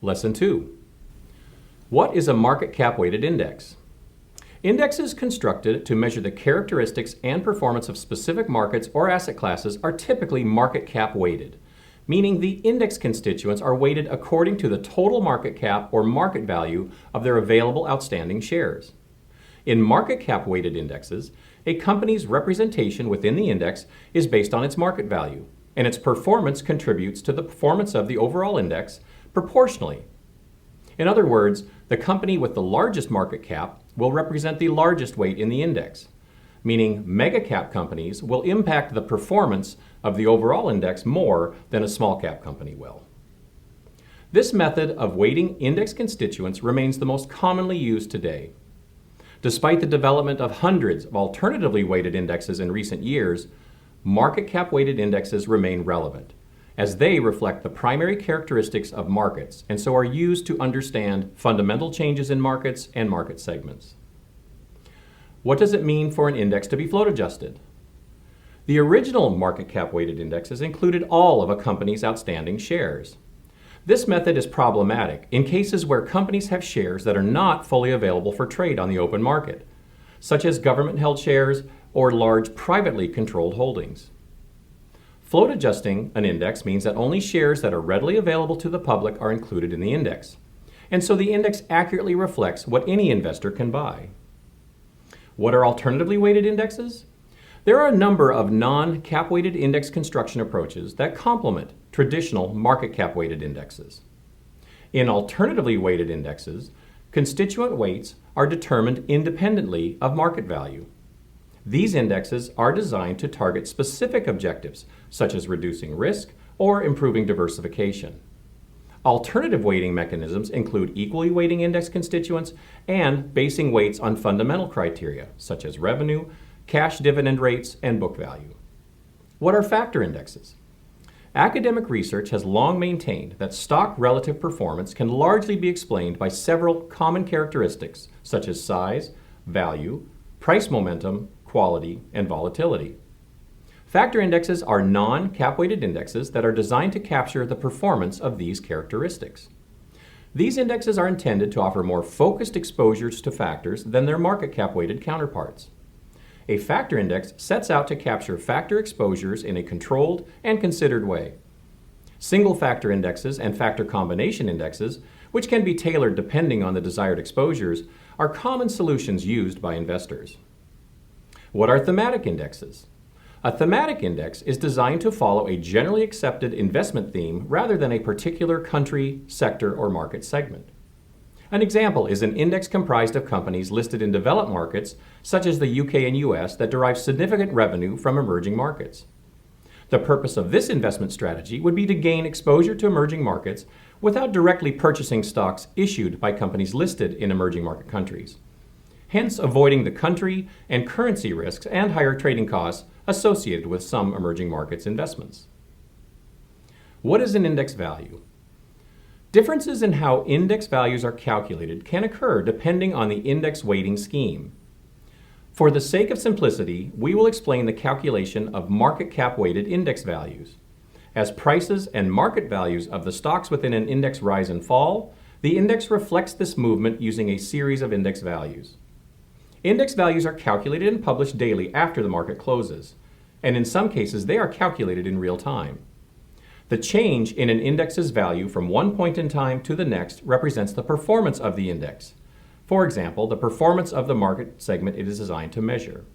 Lesson 2. What is a market cap weighted index? Indexes constructed to measure the characteristics and performance of specific markets or asset classes are typically market cap weighted, meaning the index constituents are weighted according to the total market cap or market value of their available outstanding shares. In market cap weighted indexes, a company's representation within the index is based on its market value, and its performance contributes to the performance of the overall index proportionally. In other words, the company with the largest market cap will represent the largest weight in the index, meaning mega cap companies will impact the performance of the overall index more than a small cap company will. This method of weighting index constituents remains the most commonly used today. Despite the development of hundreds of alternatively weighted indexes in recent years, market cap weighted indexes remain relevant, as they reflect the primary characteristics of markets and so are used to understand fundamental changes in markets and market segments. What does it mean for an index to be float adjusted? The original market cap weighted indexes included all of a company's outstanding shares. This method is problematic in cases where companies have shares that are not fully available for trade on the open market, such as government-held shares or large privately controlled holdings. Float adjusting an index means that only shares that are readily available to the public are included in the index, and so the index accurately reflects what any investor can buy. What are alternatively weighted indexes? There are a number of non-cap weighted index construction approaches that complement traditional market cap weighted indexes. In alternatively weighted indexes, constituent weights are determined independently of market value. These indexes are designed to target specific objectives, such as reducing risk or improving diversification. Alternative weighting mechanisms include equally weighting index constituents and basing weights on fundamental criteria, such as revenue, cash dividend rates, and book value. What are factor indexes? Academic research has long maintained that stock relative performance can largely be explained by several common characteristics, such as size, value, price momentum, quality, and volatility. Factor indexes are non-cap weighted indexes that are designed to capture the performance of these characteristics. These indexes are intended to offer more focused exposures to factors than their market cap weighted counterparts. A factor index sets out to capture factor exposures in a controlled and considered way. Single factor indexes and factor combination indexes, which can be tailored depending on the desired exposures, are common solutions used by investors. What are thematic indexes? A thematic index is designed to follow a generally accepted investment theme rather than a particular country, sector, or market segment. An example is an index comprised of companies listed in developed markets, such as the UK and US, that derive significant revenue from emerging markets. The purpose of this investment strategy would be to gain exposure to emerging markets without directly purchasing stocks issued by companies listed in emerging market countries, hence avoiding the country and currency risks and higher trading costs associated with some emerging markets investments. What is an index value? Differences in how index values are calculated can occur depending on the index weighting scheme. For the sake of simplicity, we will explain the calculation of market cap weighted index values. As prices and market values of the stocks within an index rise and fall, the index reflects this movement using a series of index values. Index values are calculated and published daily after the market closes, and in some cases they are calculated in real time. The change in an index's value from one point in time to the next represents the performance of the index. For example, the performance of the market segment it is designed to measure.